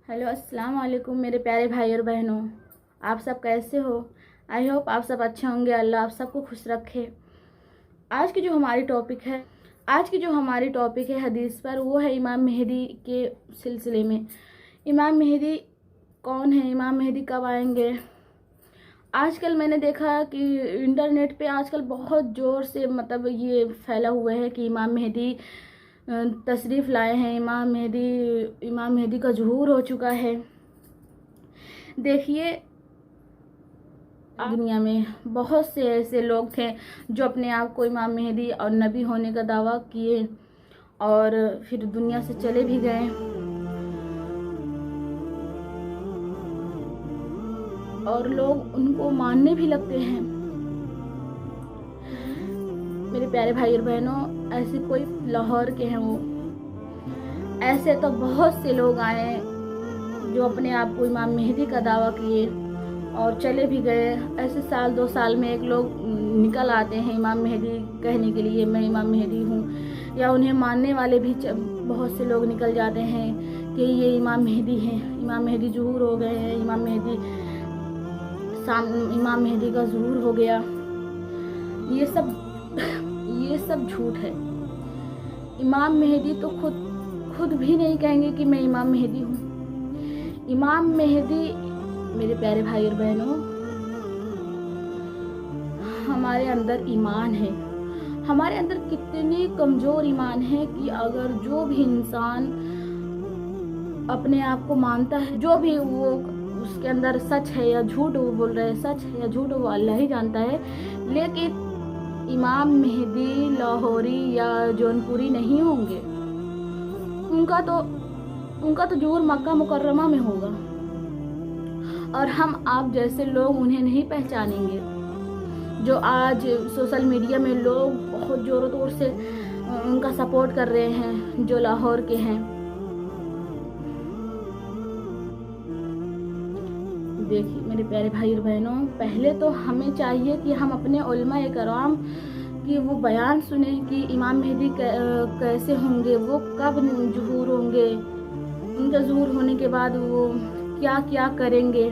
Hello अस्सलाम वालेकुम मेरे प्यारे भाई और बहनों, आप सब कैसे हो। आई होप आप सब अच्छे होंगे। अल्लाह आप सबको खुश रखे। आज की जो हमारी टॉपिक है हदीस पर, वो है इमाम मेहदी के सिलसिले में। इमाम मेहदी कौन है, इमाम मेहदी कब आएंगे। आजकल मैंने देखा कि इंटरनेट पे आजकल बहुत ज़ोर से ये फैला हुआ है कि इमाम मेहदी तशरीफ़ लाए हैं। इमाम मेहदी का ज़ुहूर हो चुका है। देखिए, दुनिया में बहुत से ऐसे लोग थे जो अपने आप को इमाम मेहदी और नबी होने का दावा किए और फिर दुनिया से चले भी गए, और लोग उनको मानने भी लगते हैं। मेरे प्यारे भाई और बहनों, ऐसे कोई लाहौर के हैं वो, ऐसे तो बहुत से लोग आए जो अपने आप को इमाम मेहदी का दावा किए और चले भी गए। ऐसे साल 2 साल में एक लोग निकल आते हैं इमाम मेहदी कहने के लिए, मैं इमाम मेहदी हूँ, या उन्हें मानने वाले भी बहुत से लोग निकल जाते हैं कि ये इमाम मेहदी हैं, इमाम मेहदी ज़ुहूर हो गए हैं, इमाम मेहदी का ज़ुहूर हो गया। ये सब झूठ है। इमाम मेहदी तो खुद भी नहीं कहेंगे कि मैं इमाम मेहदी हूँ। इमाम मेहदी, मेरे प्यारे भाई और बहनों, हमारे अंदर ईमान है। हमारे अंदर कितनी कमज़ोर ईमान है कि अगर जो भी इंसान अपने आप को मानता है, जो भी वो उसके अंदर सच है या झूठ वो बोल रहे हैं, सच है या झूठ वो अल्लाह ही जानता है, लेकिन इमाम मेहदी लाहौरी या जौनपुरी नहीं होंगे। उनका तो ज़ुहूर मक्का मुकर्रमा में होगा, और हम आप जैसे लोग उन्हें नहीं पहचानेंगे। जो आज सोशल मीडिया में लोग बहुत ज़ोरों तोर से उनका सपोर्ट कर रहे हैं, जो लाहौर के हैं। देखिए मेरे प्यारे भाई और बहनों, पहले तो हमें चाहिए कि हम अपने उलमा-ए कराम कि वो बयान सुने कि इमाम मेहदी कैसे होंगे, वो कब ज़ुहूर होंगे, उनका ज़ुहूर होने के बाद वो क्या क्या करेंगे।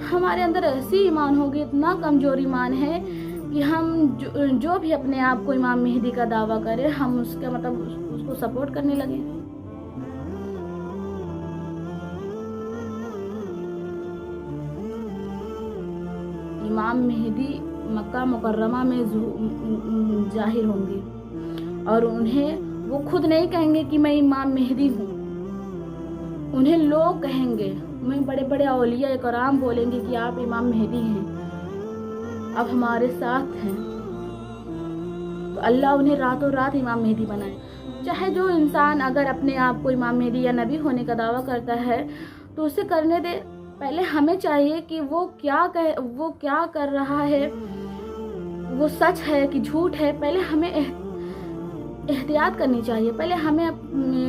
हमारे अंदर ऐसी ईमान होगी, इतना कमज़ोर ईमान है कि हम जो भी अपने आप को इमाम मेहदी का दावा करें, हम उसका उसको सपोर्ट करने लगे। इमाम मेहदी मक्का मुकर्रमा में जाहिर होंगे, और वो खुद नहीं कहेंगे कि मैं इमाम मेहदी हूँ। उन्हें लोग कहेंगे, मैं बड़े बड़े औलिया कराम बोलेंगे कि आप इमाम मेहदी हैं, अब हमारे साथ हैं। तो अल्लाह उन्हें रातों रात इमाम मेहदी बनाए। चाहे जो इंसान अगर अपने आप को इमाम मेहदी या नबी होने का दावा करता है तो उसे करने दे। पहले हमें चाहिए कि वो क्या कर रहा है, वो सच है कि झूठ है, पहले हमें एहतियात करनी चाहिए। पहले हमें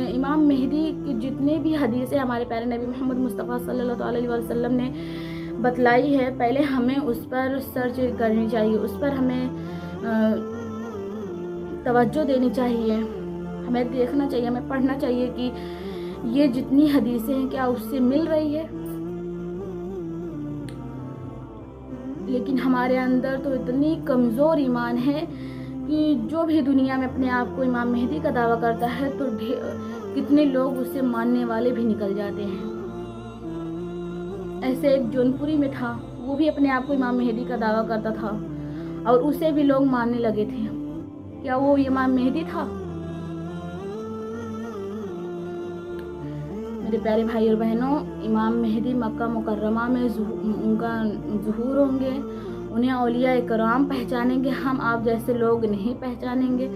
इमाम मेहदी की जितने भी हदीसें हमारे प्यारे नबी मोहम्मद मुस्तफ़ा सल्लल्लाहु अलैहि वसल्लम ने बतलाई है, पहले हमें उस पर सर्च करनी चाहिए, उस पर हमें तवज्जो देनी चाहिए, हमें देखना चाहिए, हमें पढ़ना चाहिए कि ये जितनी हदीसें हैं क्या उससे मिल रही है। लेकिन हमारे अंदर तो इतनी कमज़ोर ईमान है कि जो भी दुनिया में अपने आप को इमाम मेहदी का दावा करता है तो कितने लोग उसे मानने वाले भी निकल जाते हैं। ऐसे एक जौनपुरी में था, वो भी अपने आप को इमाम मेहदी का दावा करता था और उसे भी लोग मानने लगे थे। क्या वो इमाम मेहदी था? मेरे प्यारे भाई और बहनों, इमाम मेहदी मक्का मुकर्रमा में उनका ज़ुहूर होंगे। उन्हें औलिया कराम पहचानेंगे, हम आप जैसे लोग नहीं पहचानेंगे।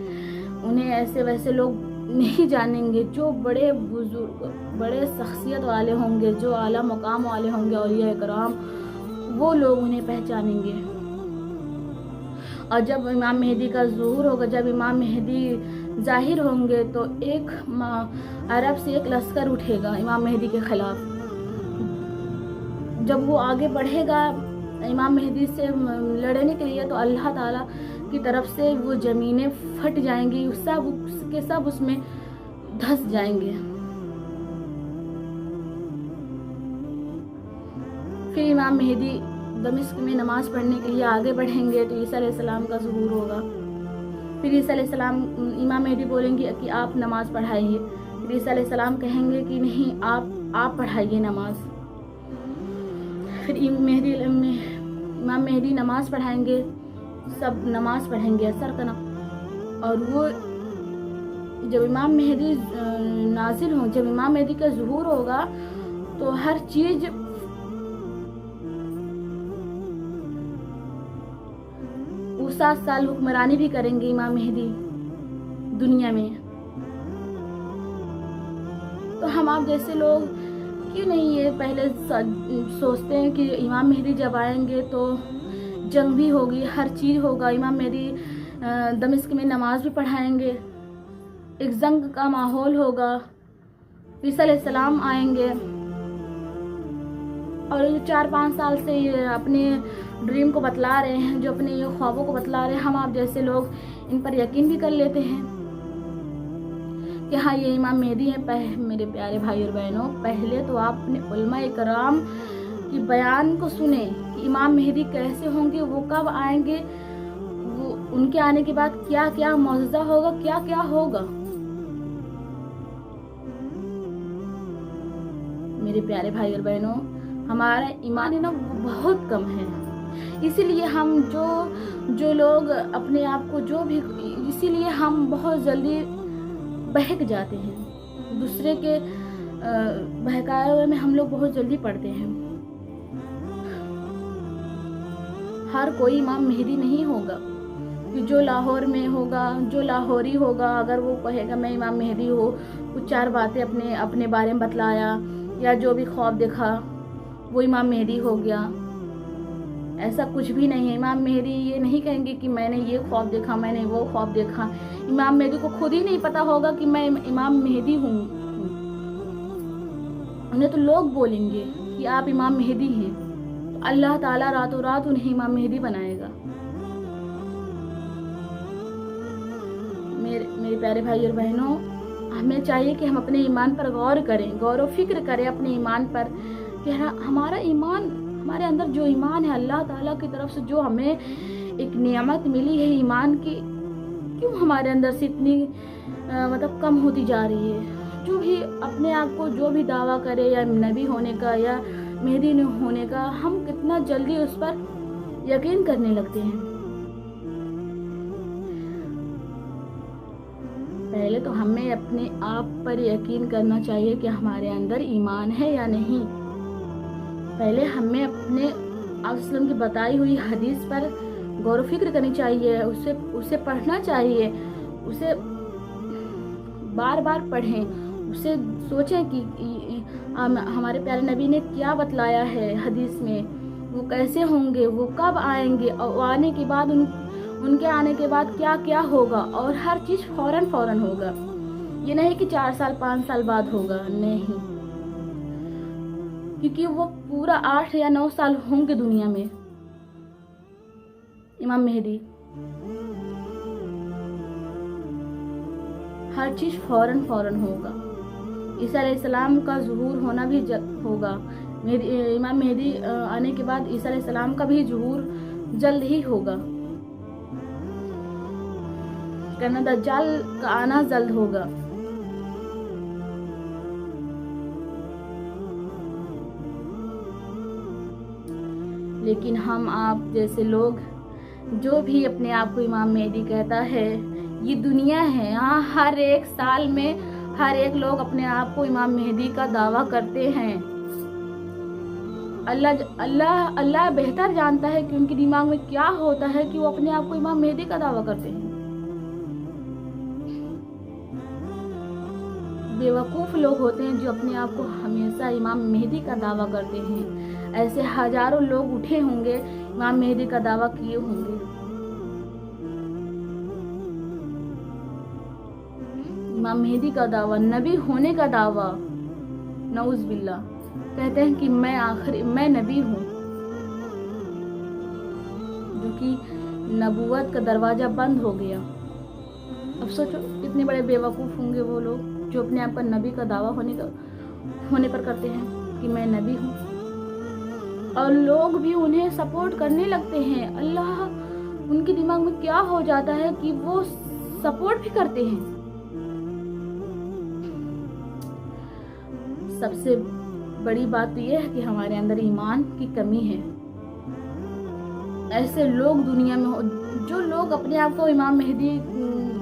उन्हें ऐसे वैसे लोग नहीं जानेंगे। जो बड़े बुजुर्ग, बड़े शख्सियत वाले होंगे, जो आला मकाम वाले होंगे औलिया कराम, वो लोग उन्हें पहचानेंगे। और जब इमाम मेहदी का ज़ुहूर होगा, जब इमाम मेहदी जाहिर होंगे, तो एक अरब से एक लश्कर उठेगा इमाम मेहदी के ख़िलाफ़। जब वो आगे बढ़ेगा इमाम मेहदी से लड़ने के लिए, तो अल्लाह ताला की तरफ से वो ज़मीनें फट जाएंगी, सब उसमें धंस जाएंगे। फिर इमाम मेहदी दमिश्क में नमाज़ पढ़ने के लिए आगे बढ़ेंगे तो ईसा अलैहिस्सलाम का ज़ुहूर होगा। फिर ईसा अलैहिस्सलाम, इमाम मेहदी बोलेंगे कि आप नमाज़ पढ़ाइए। फिर ईसा अलैहिस्सलाम कहेंगे कि नहीं, आप पढ़ाइए नमाज़। फिर इमाम मेहदी नमाज़ पढ़ाएंगे, सब नमाज़ पढ़ेंगे असर का और वो जब इमाम मेहदी नाजिल हो, जब इमाम मेहदी का ज़ुहूर होगा तो हर चीज़ वो 7 साल हुक्मरानी भी करेंगे इमाम मेहदी दुनिया में। तो हम आप जैसे लोग क्यों नहीं ये पहले सोचते हैं कि इमाम मेहदी जब आएंगे तो जंग भी होगी, हर चीज़ होगा। इमाम मेहदी दमिश्क में नमाज भी पढ़ाएंगे, एक जंग का माहौल होगा। ईसा अलैहिस्सलाम आएंगे और 4-5 साल से ये अपने ड्रीम को बतला रहे हैं, जो अपने ये ख्वाबों को बतला रहे हैं। हम आप जैसे लोग इन पर यकीन भी कर लेते हैं कि हाँ ये इमाम मेहदी हैं। मेरे प्यारे भाई और बहनों, पहले तो आप अपने उलमा इकराम की बयान को सुने कि इमाम मेहदी कैसे होंगे, वो कब आएंगे, वो उनके आने के बाद क्या क्या मौजज़ा होगा, क्या क्या होगा। मेरे प्यारे भाई और बहनों, हमारा ईमान है ना बहुत कम है, इसीलिए हम जो लोग अपने आप को इसीलिए हम बहुत जल्दी बहक जाते हैं। दूसरे के बहकाए हुए में हम लोग बहुत जल्दी पड़ते हैं। हर कोई इमाम मेहदी नहीं होगा कि जो लाहौर में होगा, जो लाहौरी होगा, अगर वो कहेगा मैं इमाम मेहदी हूँ, कुछ 4 बातें अपने बारे में बतलाया या जो भी ख्वाब देखा वो इमाम मेहदी हो गया। ऐसा कुछ भी नहीं है। इमाम मेहदी ये नहीं कहेंगे कि मैंने ये ख्वाब देखा, मैंने वो ख्वाब देखा। इमाम मेहदी को खुद ही नहीं पता होगा कि मैं इमाम मेहदी हूँ। उन्हें तो लोग बोलेंगे कि आप इमाम मेहदी हैं, तो अल्लाह ताला रातों रात उन्हें इमाम मेहदी बनाएगा। मेरे प्यारे भाई और बहनों, हमें चाहिए कि हम अपने ईमान पर गौर करें, गौर व फिक्र करें अपने ईमान पर कि हमारा ईमान, हमारे अंदर जो ईमान है अल्लाह ताला की तरफ से जो हमें एक नियामत मिली है ईमान की, क्यों हमारे अंदर से इतनी मतलब कम होती जा रही है। जो भी अपने आप को जो भी दावा करे या नबी होने का या मेहदी होने का, हम कितना जल्दी उस पर यकीन करने लगते हैं। पहले तो हमें अपने आप पर यकीन करना चाहिए कि हमारे अंदर ईमान है या नहीं। पहले हमें अपने आप की बताई हुई हदीस पर गौर व फिक्र करनी चाहिए, उसे पढ़ना चाहिए, उसे बार बार पढ़ें, उसे सोचें कि हमारे प्यारे नबी ने क्या बतलाया है हदीस में, वो कैसे होंगे, वो कब आएंगे और आने के बाद उनके आने के बाद क्या क्या होगा, और हर चीज़ फौरन होगा। ये नहीं कि 4 साल 5 साल बाद होगा, नहीं, क्योंकि वो पूरा 8 या 9 साल होंगे दुनिया में इमाम मेहदी। हर चीज़ फौरन होगा। ईसा अलैहिस्सलाम का ज़ुहूर होना भी होगा। इमाम मेहदी आने के बाद ईसा अलैहिस्सलाम का भी ज़ुहूर जल्द ही होगा। कहना दज्जाल का आना जल्द होगा। लेकिन हम आप जैसे लोग जो भी अपने आप को इमाम मेहदी कहता है, ये दुनिया है, यहाँ हर एक साल में हर एक लोग अपने आप को इमाम मेहदी का दावा करते हैं। अल्लाह बेहतर जानता है कि उनके दिमाग में क्या होता है कि वो अपने आप को इमाम मेहदी का दावा करते हैं। बेवकूफ़ लोग होते हैं जो अपने आप को हमेशा इमाम मेहदी का दावा करते हैं। ऐसे हजारों लोग उठे होंगे, इमाम मेहदी का दावा किए होंगे। इमाम मेहदी का दावा, नबी होने का दावा, नऊज़ बिल्लाह, कहते हैं कि मैं नबी हूँ, जो कि नबूवत का दरवाज़ा बंद हो गया। अब सोचो कितने बड़े बेवकूफ़ होंगे वो लोग जो अपने आप का नबी का दावा होने पर करते हैं कि मैं नबी हूँ। और लोग भी उन्हें सपोर्ट करने लगते हैं। अल्लाह, उनके दिमाग में क्या हो जाता है कि वो सपोर्ट भी करते हैं। सबसे बड़ी बात तो यह है कि हमारे अंदर ईमान की कमी है। ऐसे लोग दुनिया में हो, जो लोग अपने आप को इमाम मेहदी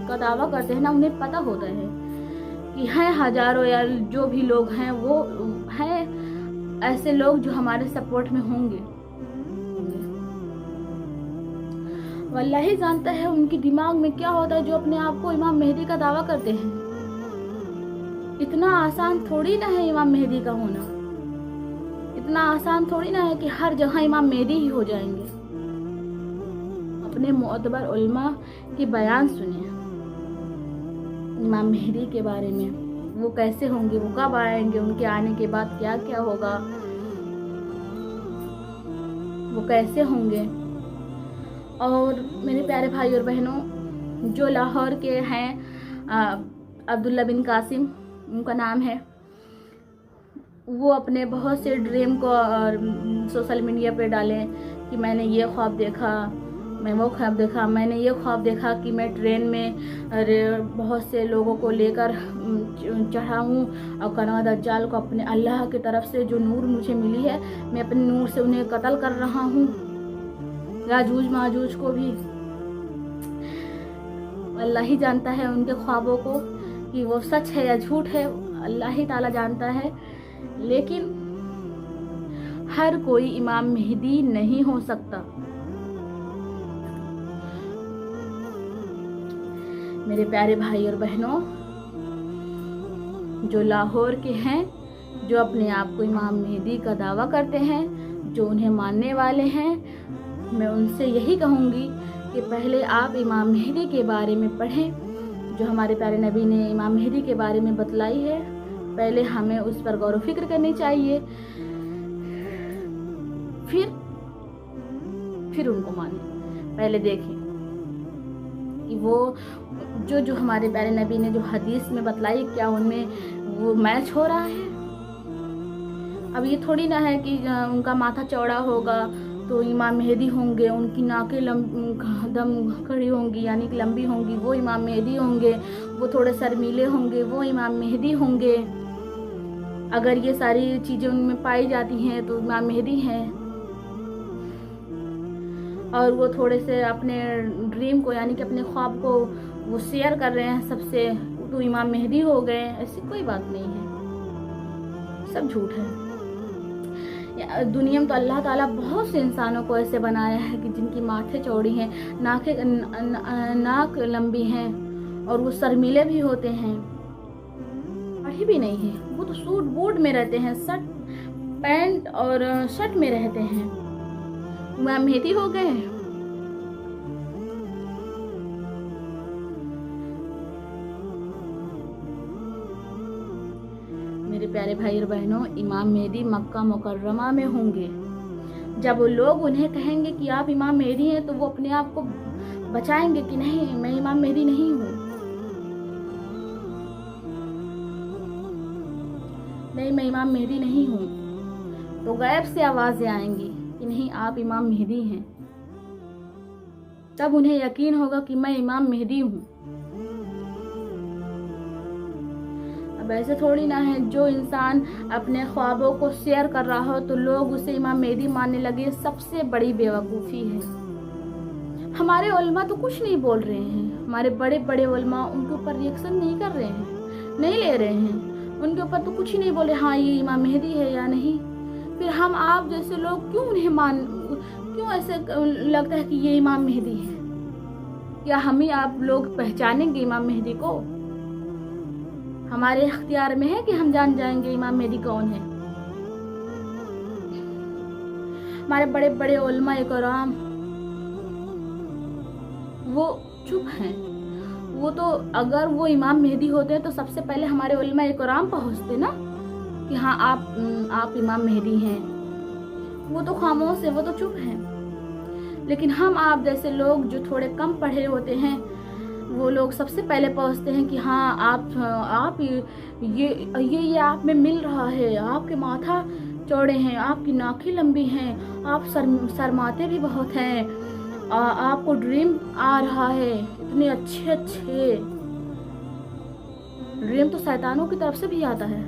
का दावा करते हैं ना, उन्हें पता होता है कि हैं हजारों या जो भी लोग हैं वो हैं ऐसे लोग जो हमारे सपोर्ट में होंगे। अल्लाह ही जानता है उनके दिमाग में क्या होता है जो अपने आप को इमाम मेहदी का दावा करते हैं। इतना आसान थोड़ी ना है इमाम मेहदी का होना, इतना आसान थोड़ी ना है कि हर जगह इमाम मेहदी ही हो जाएंगे। अपने मोअतबर उलमा के बयान सुनिए इमाम मेहदी के बारे में, वो कैसे होंगे, वो कब आएंगे, उनके आने के बाद क्या क्या होगा, वो कैसे होंगे। और मेरे प्यारे भाई और बहनों, जो लाहौर के हैं अब्दुल्ला बिन कासिम उनका नाम है, वो अपने बहुत से ड्रीम को सोशल मीडिया पे डालें कि मैंने ये ख्वाब देखा, मैं वो ख्वाब देखा, मैंने ये ख्वाब देखा कि मैं ट्रेन में बहुत से लोगों को लेकर चढ़ा हूँ और कनवा दज्जाल को अपने अल्लाह की तरफ से जो नूर मुझे मिली है, मैं अपने नूर से उन्हें कत्ल कर रहा हूँ, याजूज माजूज को भी। अल्लाह ही जानता है उनके ख्वाबों को कि वो सच है या झूठ है, अल्लाह ही ताला जानता है। लेकिन हर कोई इमाम मेहदी नहीं हो सकता। मेरे प्यारे भाई और बहनों, जो लाहौर के हैं, जो अपने आप को इमाम मेहदी का दावा करते हैं, जो उन्हें मानने वाले हैं, मैं उनसे यही कहूँगी कि पहले आप इमाम मेहदी के बारे में पढ़ें जो हमारे प्यारे नबी ने इमाम मेहदी के बारे में बतलाई है। पहले हमें उस पर गौर व फिक्र करनी चाहिए, फिर उनको मानें। पहले देखें कि वो जो हमारे प्यारे नबी ने जो हदीस में बतलाई, क्या उनमें वो मैच हो रहा है। अब ये थोड़ी ना है कि उनका माथा चौड़ा होगा तो इमाम मेहदी होंगे, उनकी नाकें दम खड़ी होंगी यानी कि लंबी होंगी, वो इमाम मेहदी होंगे, वो थोड़े शर्मीले होंगे, वो इमाम मेहदी होंगे। अगर ये सारी चीज़ें उनमें पाई जाती हैं तो इमाम मेहदी हैं। और वो थोड़े से अपने ड्रीम को यानी कि अपने ख्वाब को वो शेयर कर रहे हैं सबसे, तो इमाम मेहदी हो गए। ऐसी कोई बात नहीं है, सब झूठ है। दुनिया में तो अल्लाह ताला बहुत से इंसानों को ऐसे बनाया है कि जिनकी माथे चौड़ी हैं, नाक लंबी हैं और वो शर्मीले भी होते हैं, पढ़ी भी नहीं है। वो तो सूट बूट में रहते हैं, शर्ट पैंट और शर्ट में रहते हैं, इमाम मेहदी हो गए। मेरे प्यारे भाई और बहनों, इमाम मेहदी मक्का मुकर्रमा में होंगे। जब वो लोग उन्हें कहेंगे कि आप इमाम मेहदी हैं, तो वो अपने आप को बचाएंगे कि नहीं, मैं इमाम मेहदी नहीं हूँ, नहीं मैं इमाम मेहदी नहीं हूँ। तो गैब से आवाज़ें आएंगी कि नहीं आप इमाम मेहदी हैं। तब उन्हें यकीन होगा कि मैं इमाम मेहदी हूँ। अब ऐसे थोड़ी ना है जो इंसान अपने ख्वाबों को शेयर कर रहा हो तो लोग उसे इमाम मेहदी मानने लगे, सबसे बड़ी बेवकूफ़ी है। हमारे उलमा तो कुछ नहीं बोल रहे हैं, हमारे बड़े बड़े उलमा उनके ऊपर रिएक्शन नहीं कर रहे हैं, नहीं ले रहे हैं, उनके ऊपर तो कुछ ही नहीं बोले हाँ ये इमाम मेहदी है या नहीं। फिर हम आप जैसे लोग क्यों उन्हें क्यों ऐसे लगता है कि ये इमाम मेहदी है? क्या हम ही आप लोग पहचानेंगे इमाम मेहदी को? हमारे इख्तियार में है कि हम जान जाएंगे इमाम मेहदी कौन है। हमारे बड़े बड़े उलमा इकराम वो चुप हैं। वो तो अगर वो इमाम मेहदी होते हैं तो सबसे पहले हमारे उलमा इकराम पहुँचते ना कि हाँ आप इमाम मेहदी हैं। वो तो खामोश है, वो तो चुप हैं। लेकिन हम आप जैसे लोग जो थोड़े कम पढ़े होते हैं, वो लोग सबसे पहले पहुंचते हैं कि हाँ आप ये आप में मिल रहा है, आपके माथा चौड़े हैं, आपकी नाखें लंबी हैं, आप शर्माते भी बहुत हैं, आपको ड्रीम आ रहा है, इतने अच्छे अच्छे ड्रीम तो शैतानों की तरफ से भी आता है।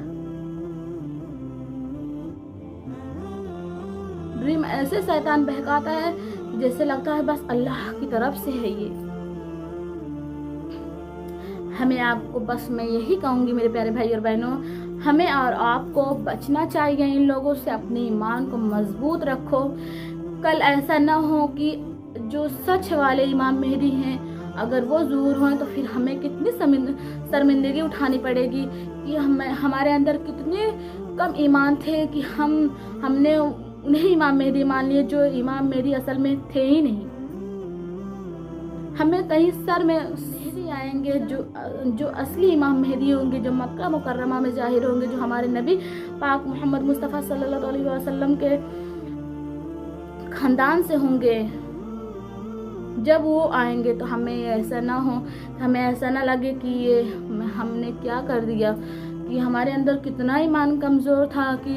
ड्रीम ऐसे शैतान बहकाता है जैसे लगता है बस अल्लाह की तरफ से है ये। हमें आपको बस मैं यही कहूँगी मेरे प्यारे भाई और बहनों, हमें और आपको बचना चाहिए इन लोगों से। अपने ईमान को मजबूत रखो। कल ऐसा ना हो कि जो सच वाले इमाम मेहदी हैं अगर वो ज़हूर हों तो फिर हमें कितनी शर्मिंदगी उठानी पड़ेगी कि हमारे अंदर कितने कम ईमान थे कि हमने उन्हें इमाम मेहदी मान लिए जो इमाम मेहदी असल में थे ही नहीं। हमें कहीं सर में मेहदी आएंगे जो असली इमाम मेहदी होंगे, जो मक्का मुकर्रमा में जाहिर होंगे, जो हमारे नबी पाक मोहम्मद मुस्तफ़ा सल्लल्लाहु अलैहि वसल्लम के खानदान से होंगे। जब वो आएंगे तो हमें ऐसा ना लगे कि ये हमने क्या कर दिया, कि हमारे अंदर कितना ईमान कमज़ोर था, कि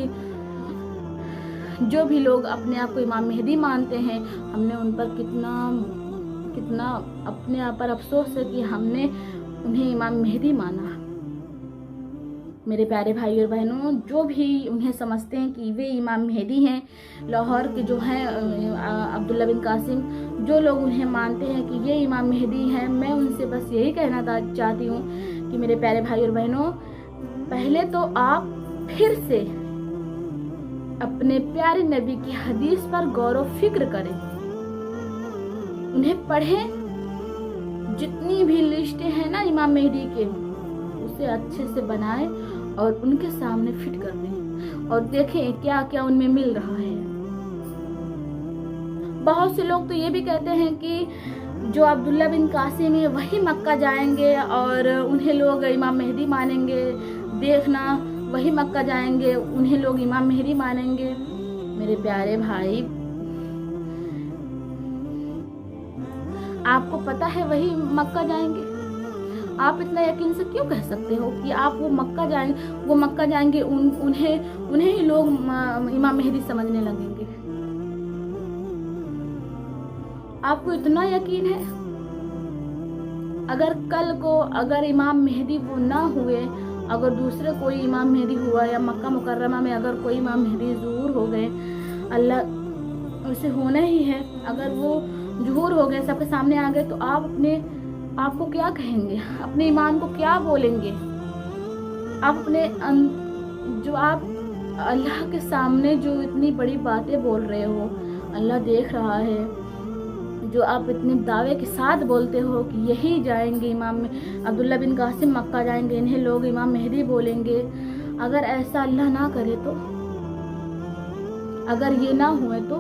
जो भी लोग अपने आप को इमाम मेहदी मानते हैं हमने उन पर कितना अपने आप पर अफसोस है कि हमने उन्हें इमाम मेहदी माना। मेरे प्यारे भाई और बहनों, जो भी उन्हें समझते हैं कि वे इमाम मेहदी हैं, लाहौर के जो हैं अब्दुल्ला बिन कासिम, जो लोग उन्हें मानते हैं कि ये इमाम मेहदी हैं, मैं उनसे बस यही कहना चाहती हूँ कि मेरे प्यारे भाई और बहनों, पहले तो आप फिर से अपने प्यारे नबी की हदीस पर गौर व फिक्र करें, उन्हें पढ़ें। जितनी भी लिस्टें हैं ना इमाम मेहदी के, उसे अच्छे से बनाएं और उनके सामने फिट कर दें और देखें क्या क्या उनमें मिल रहा है। बहुत से लोग तो ये भी कहते हैं कि जो अब्दुल्ला बिन कासिम है वही मक्का जाएंगे और उन्हें लोग इमाम मेहदी मानेंगे। देखना, वही मक्का जाएंगे, उन्हें लोग इमाम मेहदी मानेंगे। मेरे प्यारे भाई, आपको पता है वही मक्का जाएंगे? आप इतना यकीन से क्यों कह सकते हो कि आप वो मक्का जाएंगे, उन्हें ही लोग इमाम मेहदी समझने लगेंगे? आपको इतना यकीन है? अगर इमाम मेहदी वो ना हुए, अगर दूसरे कोई इमाम मेहदी हुआ या मक्का मुकर्रमा में अगर कोई इमाम मेहदी ज़हूर हो गए, अल्लाह उसे होना ही है, अगर वो ज़हूर हो गए, सबके सामने आ गए, तो आपको क्या कहेंगे? अपने ईमान को क्या बोलेंगे? आप आप अल्लाह के सामने जो इतनी बड़ी बातें बोल रहे हो, अल्लाह देख रहा है, जो आप इतने दावे के साथ बोलते हो कि यही जाएंगे इमाम अब्दुल्ला बिन कासिम मक्का जाएंगे, इन्हें लोग इमाम मेहदी बोलेंगे। अगर ऐसा अल्लाह ना करे तो, अगर ये ना हुए तो,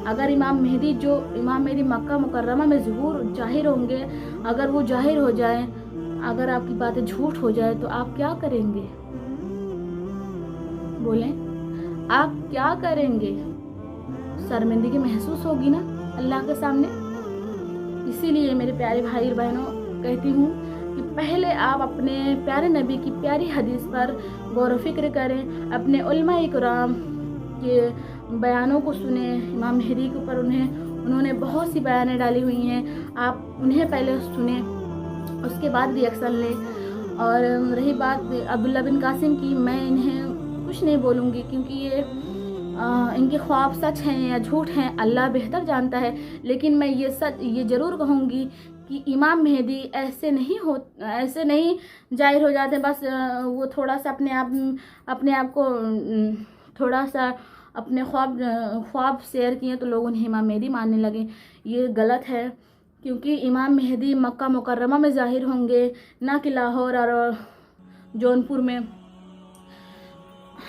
अगर इमाम मेहदी मक्का मुकर्रमा में ज़हूर जाहिर होंगे, अगर वो जाहिर हो जाए, अगर आपकी बातें झूठ हो जाए तो आप क्या करेंगे? बोलें, आप क्या करेंगे? शर्मिंदगी महसूस होगी ना अल्लाह के सामने। इसीलिए मेरे प्यारे भाई और बहनों, कहती हूँ कि पहले आप अपने प्यारे नबी की प्यारी हदीस पर गौर व फिक्र करें, अपने उलमा-ए किराम के बयानों को सुने। इमाम मेहदी के ऊपर उन्होंने बहुत सी बयानें डाली हुई हैं, आप उन्हें पहले सुने, उसके बाद रिएक्शन लें। और रही बात अब्दुल्ला बिन कासिम की, मैं इन्हें कुछ नहीं बोलूँगी क्योंकि ये इनके ख्वाब सच हैं या झूठ हैं अल्लाह बेहतर जानता है। लेकिन मैं ये ज़रूर कहूँगी कि इमाम मेहदी ऐसे नहीं जाहिर हो जाते, बस वो थोड़ा सा अपने आप को थोड़ा सा अपने ख्वाब शेयर किए तो लोग उन्हें इमाम मेहदी मानने लगे। ये गलत है, क्योंकि इमाम मेहदी मक्का मुकर्रमा में जाहिर होंगे, ना कि लाहौर और जौनपुर में।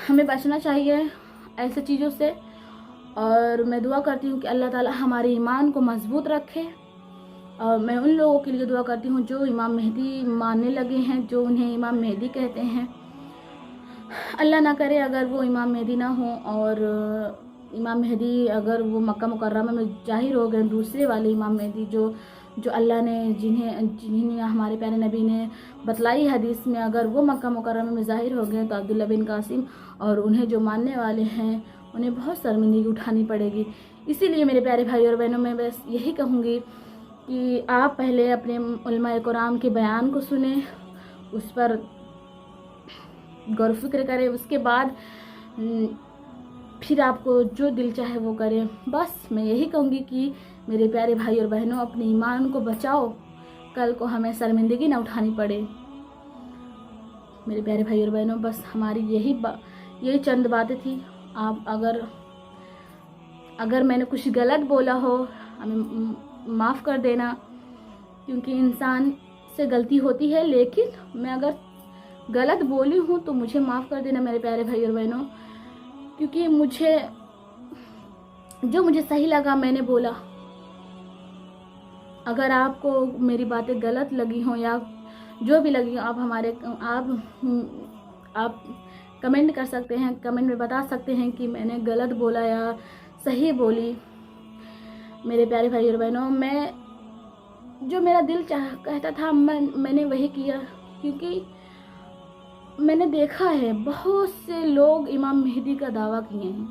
हमें बचना चाहिए ऐसे चीज़ों से, और मैं दुआ करती हूँ कि अल्लाह ताला हमारे ईमान को मजबूत रखे। और मैं उन लोगों के लिए दुआ करती हूँ जो इमाम मेहदी मानने लगे हैं, जो उन्हें इमाम मेहदी कहते हैं। अल्लाह ना करे अगर वो इमाम मेहदी ना हो, और इमाम मेहदी अगर वो मक्का मुकर्रमा में जाहिर हो गए, दूसरे वाले इमाम मेहदी जो जो अल्लाह ने जिन्हें हमारे प्यारे नबी ने बतलाई हदीस में, अगर वो मक्का मुकर्रमा में ज़ाहिर हो गए तो अब्दुल्ला बिन कासिम और उन्हें जो मानने वाले हैं उन्हें बहुत शर्मिंदगी उठानी पड़ेगी। इसीलिए मेरे प्यारे भाई और बहनों, मैं बस यही कहूँगी कि आप पहले अपने उलमाए कुरान के बयान को सुने, उस पर गौर फिक्र करें, उसके बाद फिर आपको जो दिल चाहे वो करें। बस मैं यही कहूँगी कि मेरे प्यारे भाई और बहनों, अपने ईमान को बचाओ, कल को हमें शर्मिंदगी ना उठानी पड़े। मेरे प्यारे भाई और बहनों, बस हमारी यही चंद बातें थी। आप अगर मैंने कुछ गलत बोला हो, हमें माफ़ कर देना, क्योंकि इंसान से गलती होती है, लेकिन मैं अगर गलत बोली हूँ तो मुझे माफ़ कर देना मेरे प्यारे भाई और बहनों, क्योंकि मुझे सही लगा मैंने बोला। अगर आपको मेरी बातें गलत लगी हों या जो भी लगी, आप कमेंट कर सकते हैं, कमेंट में बता सकते हैं कि मैंने गलत बोला या सही बोली। मेरे प्यारे भाई और बहनों, मैं जो मेरा दिल कहता था मैंने वही किया, क्योंकि मैंने देखा है बहुत से लोग इमाम मेहदी का दावा किए हैं,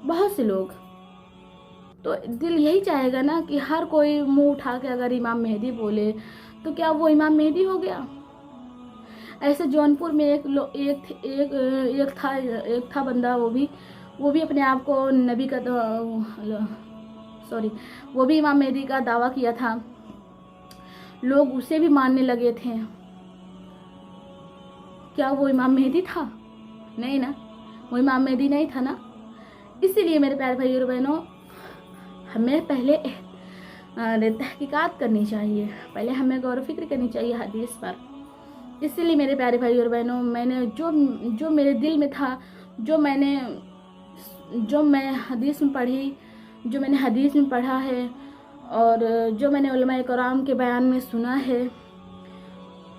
बहुत से लोग। तो दिल यही चाहेगा ना कि हर कोई मुंह उठा के अगर इमाम मेहदी बोले तो क्या वो इमाम मेहदी हो गया? ऐसे जौनपुर में एक था बंदा, वो भी अपने आप को नबी का वो भी इमाम मेहदी का दावा किया था। लोग उसे भी मानने लगे थे। क्या वो इमाम मेहदी था? नहीं ना, वो इमाम मेहदी नहीं था ना। इसीलिए मेरे प्यारे भाई और बहनों, हमें पहले तहकीकात करनी चाहिए, पहले हमें गौर फिक्र करनी चाहिए हदीस पर। इसीलिए मेरे प्यारे भाई और बहनों, मैंने जो मेरे दिल में था, जो मैं हदीस में पढ़ी, जो मैंने हदीस में पढ़ा है और जो मैंने उलमाए कुरान के बयान में सुना है,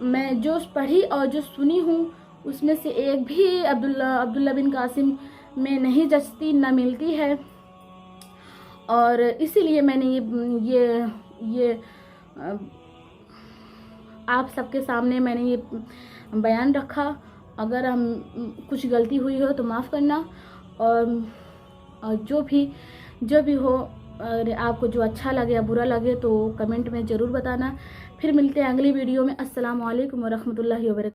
मैं जो पढ़ी और जो सुनी हूँ, उसमें से एक भी अब्दुल्ला बिन कासिम में नहीं जचती, न मिलती है। और इसीलिए मैंने ये आप सबके सामने मैंने ये बयान रखा। अगर हम कुछ गलती हुई हो तो माफ़ करना, और जो भी हो, अगर आपको जो अच्छा लगे या बुरा लगे तो कमेंट में ज़रूर बताना। फिर मिलते हैं अगली वीडियो में। अस्सलाम वालेकुम व रहमतुल्लाहि व बरकातहू।